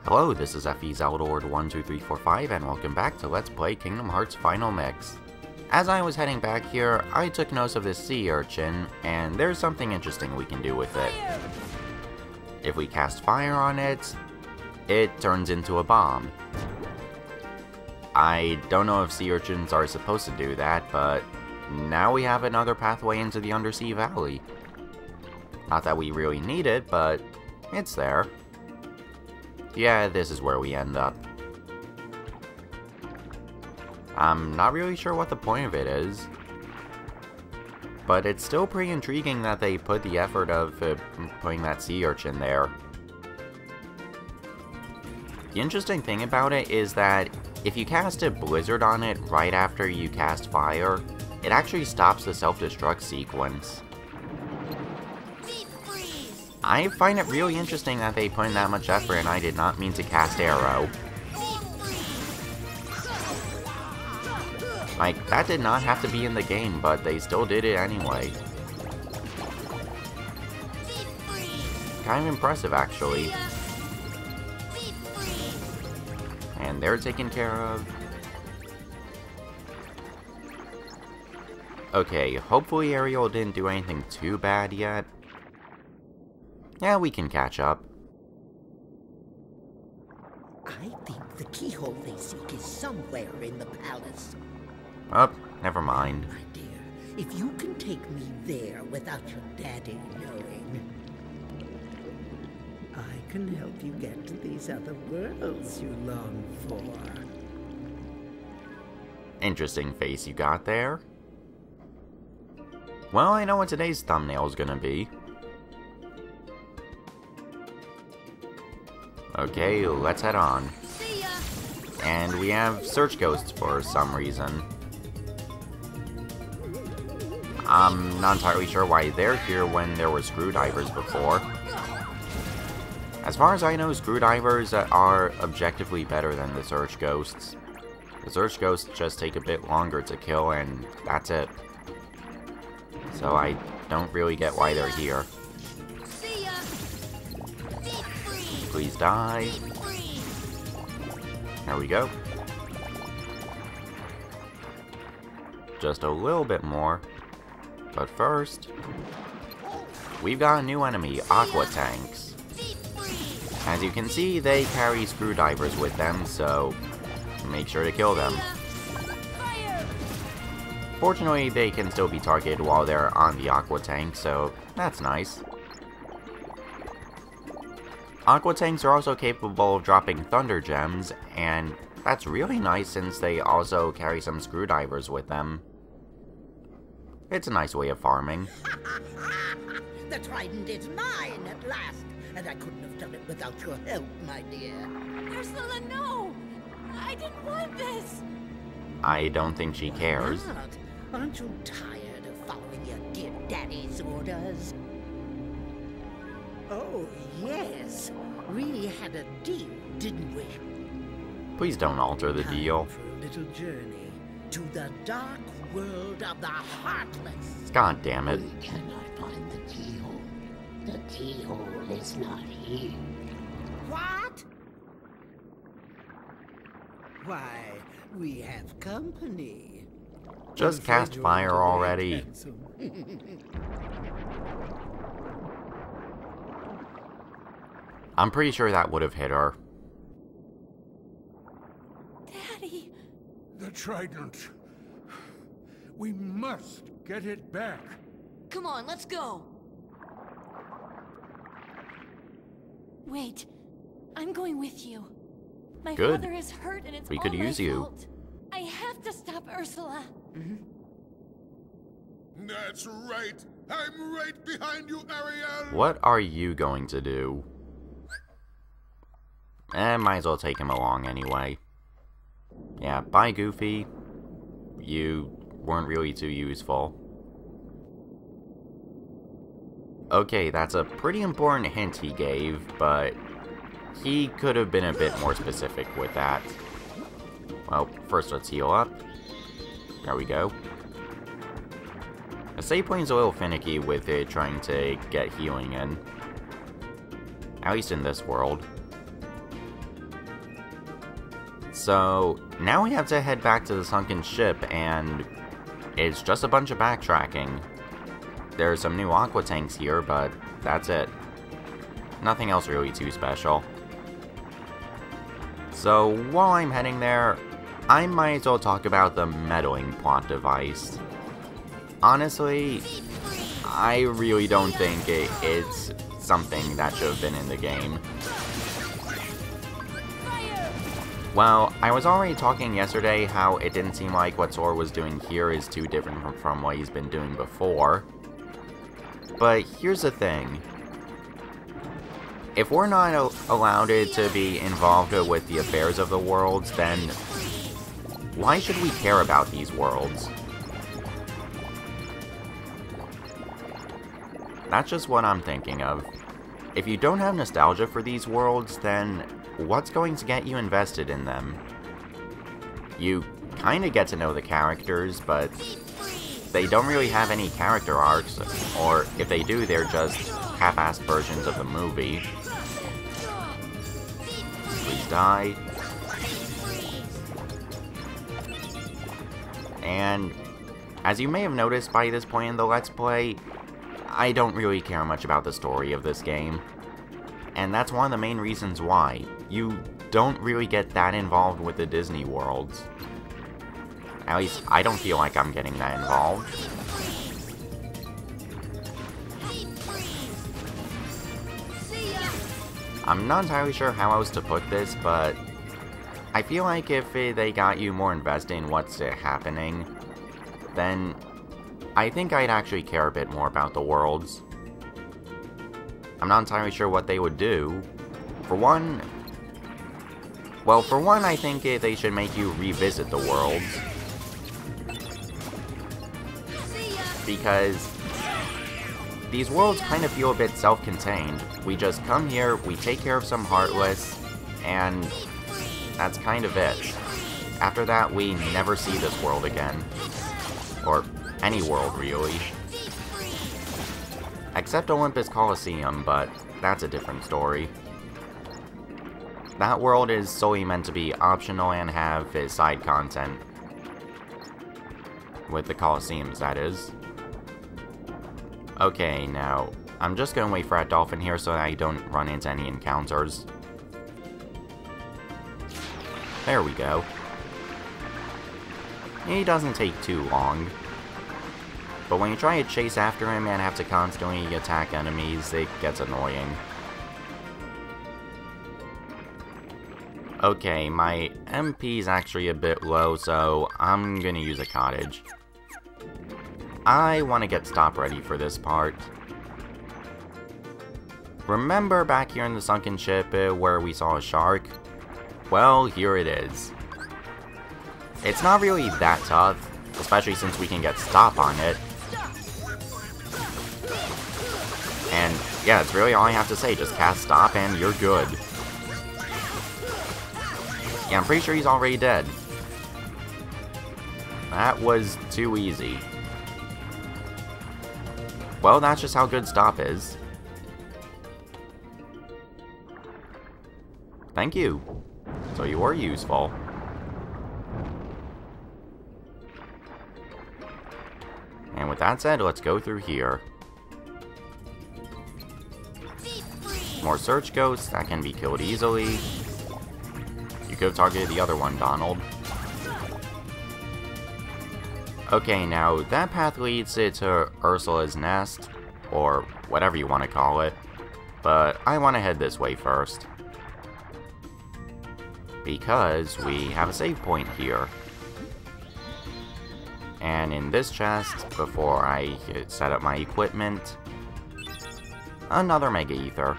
Hello, this is FE Zeldord12345 and welcome back to Let's Play Kingdom Hearts Final Mix. As I was heading back here, I took notice of this sea urchin, and there's something interesting we can do with it. If we cast fire on it, it turns into a bomb. I don't know if sea urchins are supposed to do that, but now we have another pathway into the undersea valley. Not that we really need it, but it's there. Yeah, this is where we end up. I'm not really sure what the point of it is, but it's still pretty intriguing that they put the effort of putting that sea urchin there. The interesting thing about it is that if you cast a blizzard on it right after you cast fire, it actually stops the self-destruct sequence. I find it really interesting that they put in that much effort and I did not mean to cast arrow. Like, that did not have to be in the game, but they still did it anyway. Kind of impressive, actually. And they're taken care of. Okay, hopefully Ariel didn't do anything too bad yet. Yeah, we can catch up. I think the keyhole they seek is somewhere in the palace. Oh, never mind. My dear, if you can take me there without your daddy knowing, I can help you get to these other worlds you long for. Interesting face you got there. Well, I know what today's thumbnail is gonna be. Okay, let's head on. And we have search ghosts for some reason. I'm not entirely sure why they're here when there were screwdrivers before. As far as I know, screwdrivers are objectively better than the search ghosts. The search ghosts just take a bit longer to kill and that's it. So I don't really get why they're here. Please die. There we go. Just a little bit more. But first, we've got a new enemy, Aqua Tanks. As you can see, they carry screwdrivers with them, so make sure to kill them. Fortunately, they can still be targeted while they're on the Aqua Tank, so that's nice. Aqua Tanks are also capable of dropping Thunder Gems, and that's really nice since they also carry some screwdrivers with them. It's a nice way of farming. The trident is mine at last, and I couldn't have done it without your help, my dear. Ursula, no! I didn't want this! I don't think she cares. Why not? Aren't you tired of following your dear daddy's orders? Oh, yes. We had a deal, didn't we? Please don't alter the deal. Time for a little journey to the dark world of the Heartless. God damn it. We cannot find the keyhole. The keyhole is not here. What? Why, we have company. Just cast fire already. I'm pretty sure that would have hit her. Daddy! The trident. We must get it back. Come on, let's go! Wait. I'm going with you. My Good. father is hurt and it's We all could my use you. fault. I have to stop Ursula. That's right. I'm right behind you, Ariel. What are you going to do? Might as well take him along anyway. Yeah, bye Goofy. You weren't really too useful. Okay, that's a pretty important hint he gave, but he could have been a bit more specific with that. Well, first let's heal up. There we go. The save point's a little finicky with it trying to get healing in. At least in this world. So, now we have to head back to the sunken ship, and it's just a bunch of backtracking. There's some new aqua tanks here, but that's it. Nothing else really too special. So, while I'm heading there, I might as well talk about the meddling plot device. Honestly, I really don't think it's something that should have been in the game. Well, I was already talking yesterday how it didn't seem like what Sora was doing here is too different from what he's been doing before. But here's the thing. If we're not allowed to be involved with the affairs of the worlds, then why should we care about these worlds? That's just what I'm thinking of. If you don't have nostalgia for these worlds, then what's going to get you invested in them? You kinda get to know the characters, but they don't really have any character arcs, or if they do, they're just half-assed versions of the movie. Please die. And as you may have noticed by this point in the Let's Play, I don't really care much about the story of this game. And that's one of the main reasons why. You don't really get that involved with the Disney worlds. At least, I don't feel like I'm getting that involved. I'm not entirely sure how else to put this, but I feel like if they got you more invested in what's happening, then I think I'd actually care a bit more about the worlds. I'm not entirely sure what they would do. For one, I think they should make you revisit the worlds. Because these worlds kind of feel a bit self-contained. We just come here, we take care of some Heartless, and that's kind of it. After that, we never see this world again. Or any world, really. Except Olympus Coliseum, but that's a different story. That world is solely meant to be optional and have side content. With the Coliseums, that is. Okay, now, I'm just gonna wait for that dolphin here so that I don't run into any encounters. There we go. He doesn't take too long. But when you try to chase after him and have to constantly attack enemies, it gets annoying. Okay, my MP is actually a bit low, so I'm gonna use a cottage. I want to get stop ready for this part. Remember back here in the sunken ship where we saw a shark? Well, here it is. It's not really that tough, especially since we can get stop on it. And yeah, it's really all I have to say, just cast stop and you're good. Yeah, I'm pretty sure he's already dead. That was too easy. Well, that's just how good stop is. Thank you. So you were useful. And with that said, let's go through here. More search ghosts that can be killed easily. You could have targeted the other one, Donald. Okay, now that path leads to Ursula's nest, or whatever you want to call it, but I want to head this way first. Because we have a save point here. And in this chest, before I set up my equipment, another Mega Ether.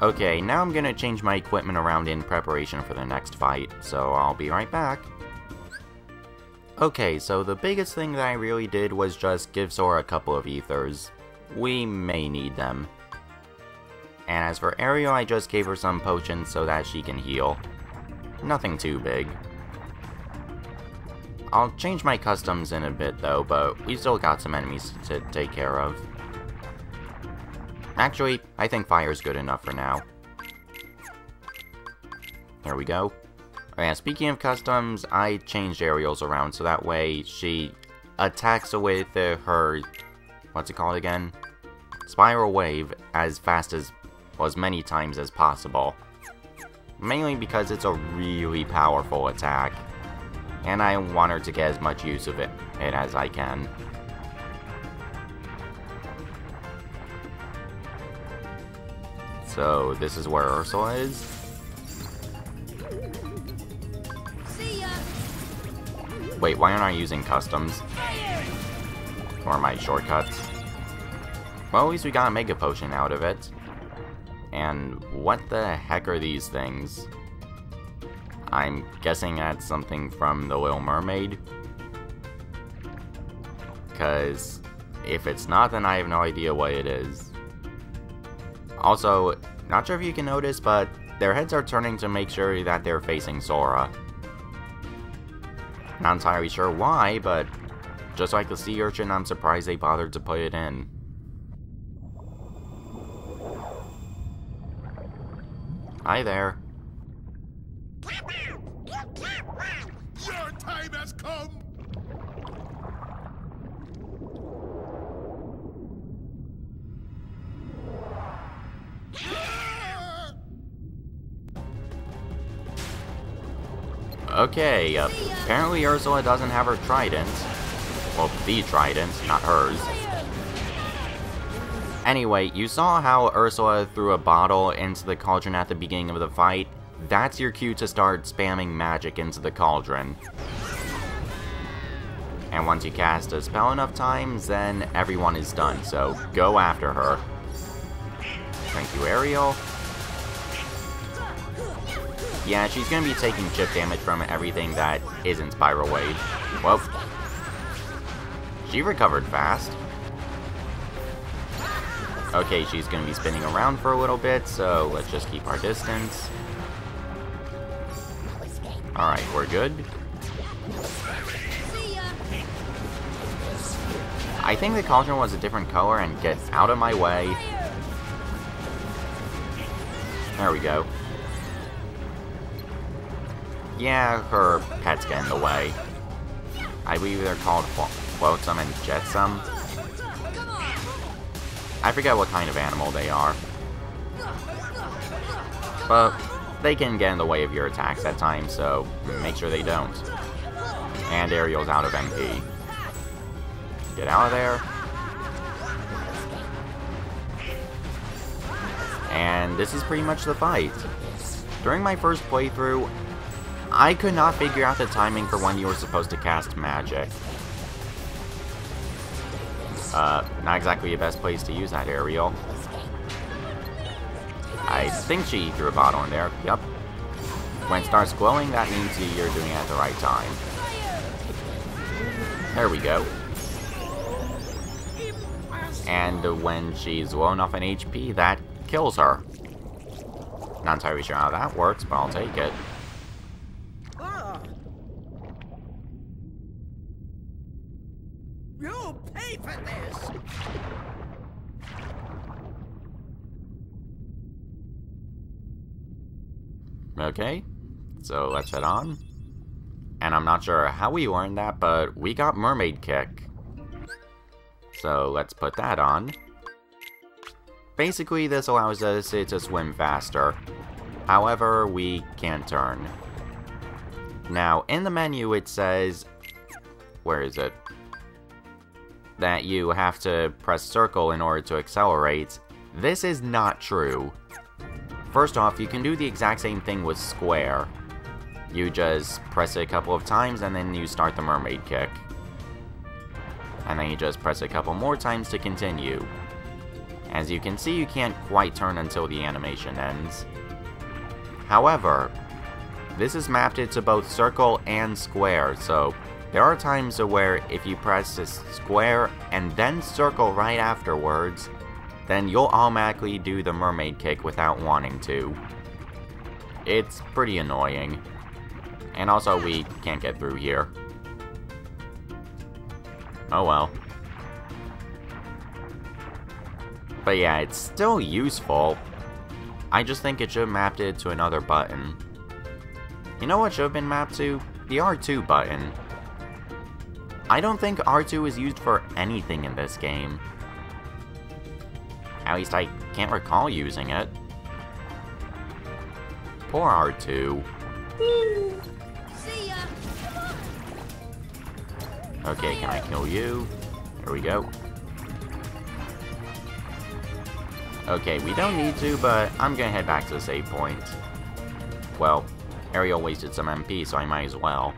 Okay, now I'm gonna change my equipment around in preparation for the next fight, so I'll be right back. Okay, so the biggest thing that I really did was just give Sora a couple of ethers. We may need them. And as for Ariel, I just gave her some potions so that she can heal. Nothing too big. I'll change my customs in a bit though, but we still got some enemies to take care of. Actually, I think fire's good enough for now. Here we go. Yeah, speaking of customs, I changed Ariel's around so that way she attacks with her, what's it called again? Spiral Wave as fast as, well, as many times as possible. Mainly because it's a really powerful attack, and I want her to get as much use of it as I can. So, this is where Ursula is. See ya. Wait, why aren't I using customs? Or my shortcuts? Well, at least we got a Mega Potion out of it. And what the heck are these things? I'm guessing that's something from The Little Mermaid. Because if it's not, then I have no idea what it is. Also, not sure if you can notice, but their heads are turning to make sure that they're facing Sora. Not entirely sure why, but just like the sea urchin, I'm surprised they bothered to put it in. Hi there. Your time has come! Okay, apparently Ursula doesn't have her trident. Well, the trident, not hers. Anyway, you saw how Ursula threw a bottle into the cauldron at the beginning of the fight. That's your cue to start spamming magic into the cauldron. And once you cast a spell enough times, then everyone is done, so go after her. Thank you, Ariel. Yeah, she's gonna be taking chip damage from everything that isn't Spiral Wave. Well, she recovered fast. Okay, she's gonna be spinning around for a little bit, so let's just keep our distance. Alright, we're good. I think the cauldron was a different color, and get out of my way. There we go. Yeah, her pets get in the way. I believe they're called Flotsam and Jetsam. I forget what kind of animal they are. But they can get in the way of your attacks at times, so make sure they don't. And Ariel's out of MP. Get out of there. And this is pretty much the fight. During my first playthrough, I could not figure out the timing for when you were supposed to cast magic. Not exactly the best place to use that, Ariel. I think she threw a bottle in there. Yep. When it starts glowing, that means you're doing it at the right time. There we go. And when she's low enough in HP, that kills her. Not entirely sure how that works, but I'll take it. You'll pay for this! Okay, so let's head on. And I'm not sure how we learned that, but we got Mermaid Kick. So let's put that on. Basically, this allows us to swim faster. However, we can't turn. Now, in the menu it says... Where is it? That you have to press circle in order to accelerate. This is not true. First off, you can do the exact same thing with square. You just press it a couple of times and then you start the mermaid kick. And then you just press it a couple more times to continue. As you can see, you can't quite turn until the animation ends. However, this is mapped to both circle and square, so there are times where if you press this square and then circle right afterwards, then you'll automatically do the mermaid kick without wanting to. It's pretty annoying. And also, we can't get through here. Oh well. But yeah, it's still useful. I just think it should have mapped it to another button. You know what should have been mapped to? The R2 button. I don't think R2 is used for anything in this game. At least I can't recall using it. Poor R2. See ya. Okay, can I kill you? There we go. Okay, we don't need to, but I'm gonna head back to the save point. Well, Ariel wasted some MP, so I might as well.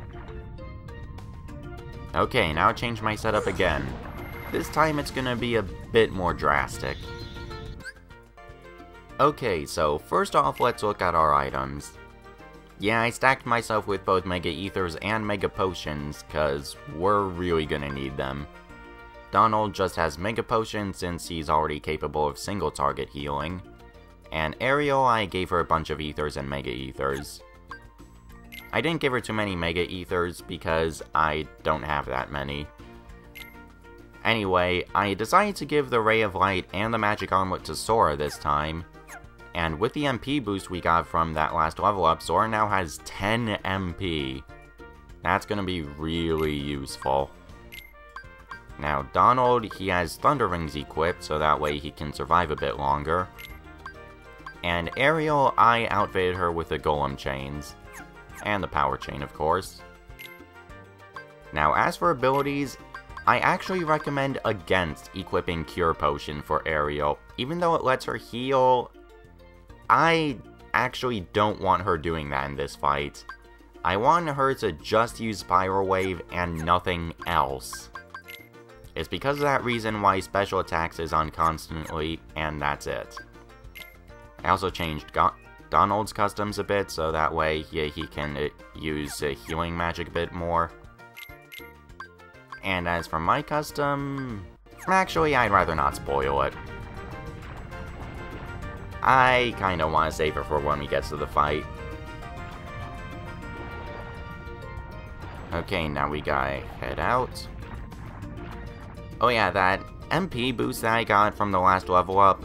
Okay, now I change my setup again. This time it's gonna be a bit more drastic. Okay, so first off, let's look at our items. Yeah, I stacked myself with both Mega Ethers and Mega Potions, cause we're really gonna need them. Donald just has Mega Potions since he's already capable of single target healing. And Ariel, I gave her a bunch of Ethers and Mega Ethers. I didn't give her too many Mega Ethers because I don't have that many. Anyway, I decided to give the Ray of Light and the Magic Armlet to Sora this time. And with the MP boost we got from that last level up, Sora now has 10 MP. That's gonna be really useful. Now, Donald, he has Thunder Rings equipped, so that way he can survive a bit longer. And Ariel, I outfitted her with the Golem Chains. And the Power Chain, of course. Now, as for abilities, I actually recommend against equipping Cure Potion for Ariel. Even though it lets her heal, I actually don't want her doing that in this fight. I want her to just use Spiral Wave and nothing else. It's because of that reason why special attacks is on constantly, and that's it. I also changed Donald's customs a bit, so that way he can use healing magic a bit more. And as for my custom, actually I'd rather not spoil it. I kinda wanna save it for when we get to the fight. Okay, now we gotta head out. Oh yeah, that MP boost that I got from the last level up,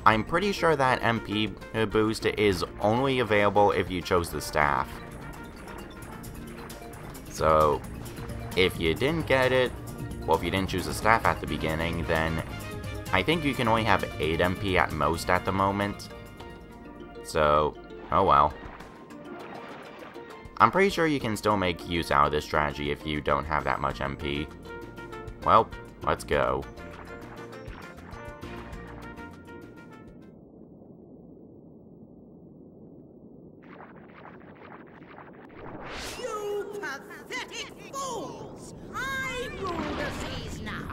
I'm pretty sure that MP boost is only available if you chose the staff. So, if you didn't get it, well, if you didn't choose the staff at the beginning, then I think you can only have 8 MP at most at the moment. So, oh well. I'm pretty sure you can still make use out of this strategy if you don't have that much MP. Well, let's go. You pathetic fools! I rule the seas now!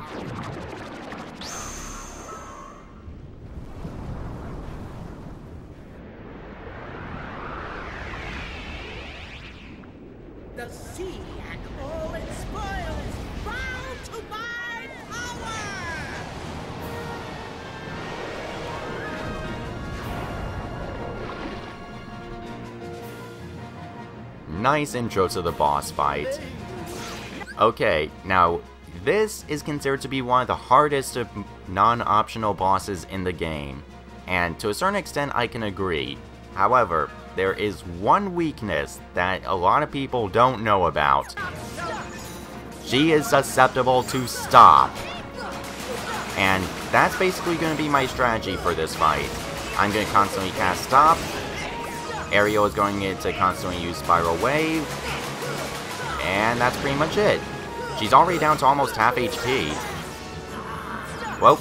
The sea and all its spoils bow to my power! Nice intro to the boss fight. Okay, now, this is considered to be one of the hardest non-optional bosses in the game. And to a certain extent, I can agree. However, there is one weakness that a lot of people don't know about. She is susceptible to stop. And that's basically going to be my strategy for this fight. I'm going to constantly cast stop. Ariel is going to constantly use Spiral Wave. And that's pretty much it. She's already down to almost half HP. Whoa.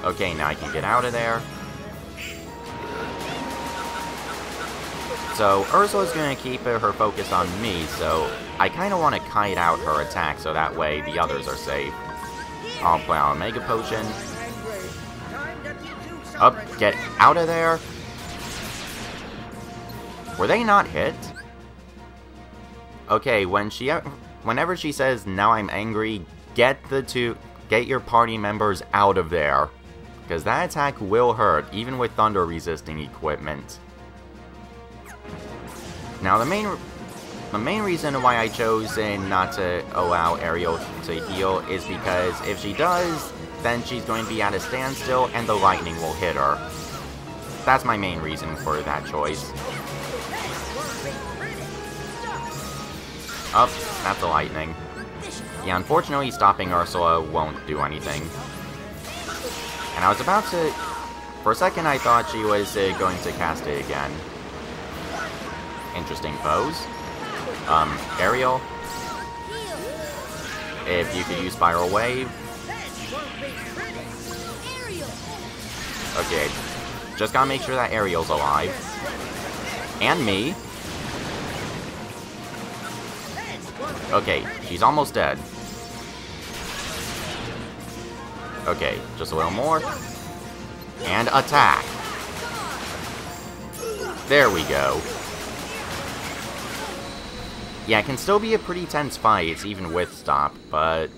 Okay, now I can get out of there. So, Ursula's going to keep her focus on me, so I kind of want to kite out her attack so that way the others are safe. I'll play on a Mega Potion. Up, get out of there. Were they not hit? Okay, whenever she says, "Now I'm angry," get your party members out of there. Because that attack will hurt, even with thunder resisting equipment. Now, the main reason why I chose not to allow Ariel to heal is because if she does, then she's going to be at a standstill and the lightning will hit her. That's my main reason for that choice. Oh, that's the lightning. Yeah, unfortunately stopping Ursula won't do anything. And I was about to... For a second I thought she was going to cast it again. Interesting pose. Aerial. If you could use Spiral Wave. Okay, just gotta make sure that Ariel's alive. And me. Okay, she's almost dead. Okay, just a little more. And attack. There we go. Yeah, it can still be a pretty tense fight, even with stop, but...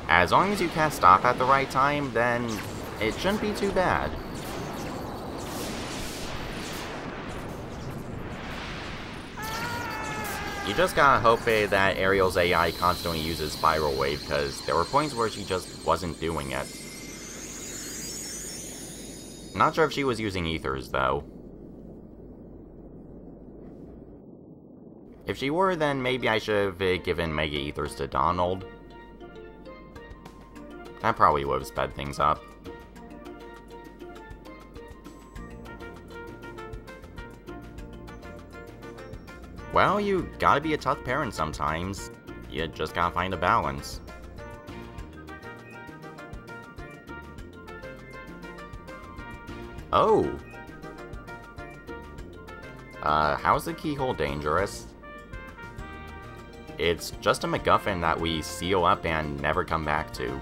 as long as you cast stop at the right time, then it shouldn't be too bad. You just gotta hope that Ariel's AI constantly uses Spiral Wave, because there were points where she just wasn't doing it. Not sure if she was using Ethers, though. If she were, then maybe I should have given Mega Ethers to Donald. That probably would have sped things up. Well, you gotta be a tough parent sometimes. You just gotta find a balance. Oh! How's the keyhole dangerous? It's just a MacGuffin that we seal up and never come back to.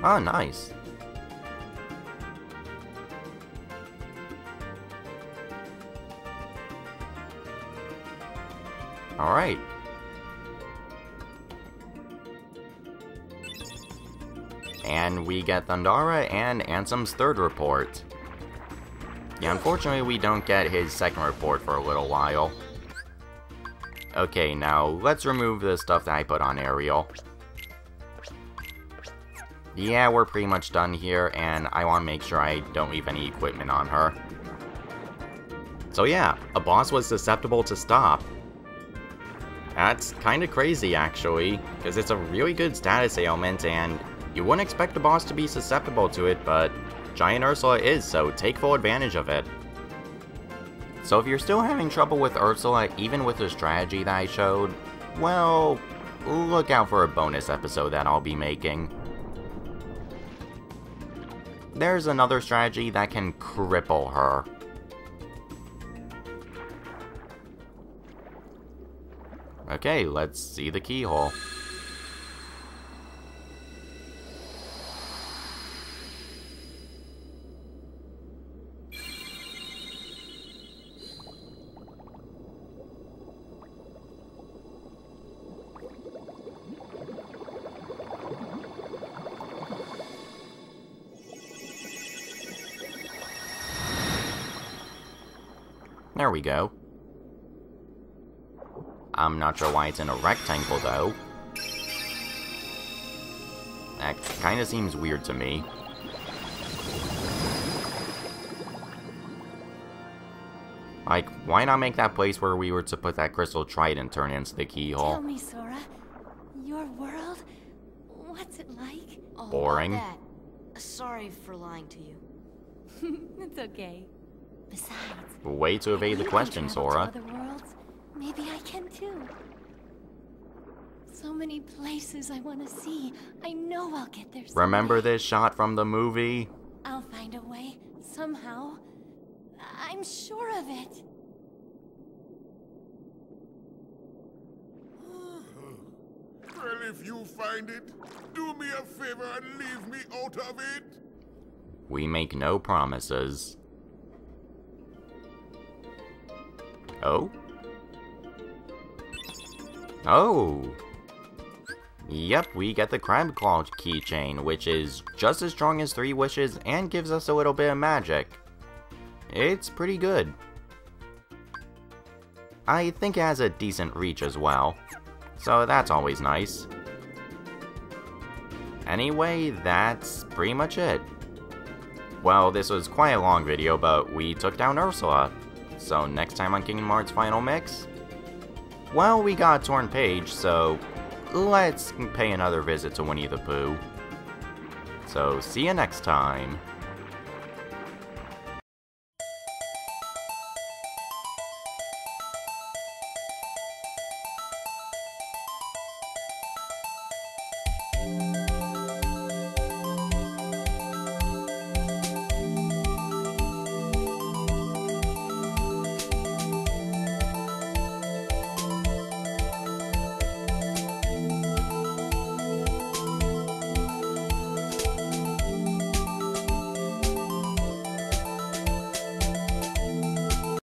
Oh, nice. Alright. And we get Thundara and Ansem's third report. Yeah, unfortunately we don't get his second report for a little while. Okay, now let's remove the stuff that I put on Ariel. Yeah, we're pretty much done here, and I want to make sure I don't leave any equipment on her. So yeah, a boss was susceptible to stop. That's kinda crazy, actually, because it's a really good status ailment, and you wouldn't expect a boss to be susceptible to it, but Giant Ursula is, so take full advantage of it. So if you're still having trouble with Ursula, even with the strategy that I showed, well, look out for a bonus episode that I'll be making. There's another strategy that can cripple her. Okay, let's see the keyhole. There we go. I'm not sure why it's in a rectangle, though. That kinda seems weird to me. Like, why not make that place where we were to put that crystal trident turn into the keyhole? Tell me, Sora, your world? What's it like? Oh, Boring. all that. Sorry for lying to you. It's okay. Besides, Way to evade the you question, can travel Sora. to other worlds. Maybe I can too. So many places I want to see. I know I'll get there someday. Remember this shot from the movie? I'll find a way, somehow. I'm sure of it. Well, if you find it, do me a favor and leave me out of it. We make no promises. Oh? Oh! Yep, we get the Crab Claw keychain, which is just as strong as 3 wishes and gives us a little bit of magic. It's pretty good. I think it has a decent reach as well, so that's always nice. Anyway, that's pretty much it. Well, this was quite a long video, but we took down Ursula. So next time on Kingdom Hearts Final Mix? Well, we got a torn page, so let's pay another visit to Winnie the Pooh. So see you next time.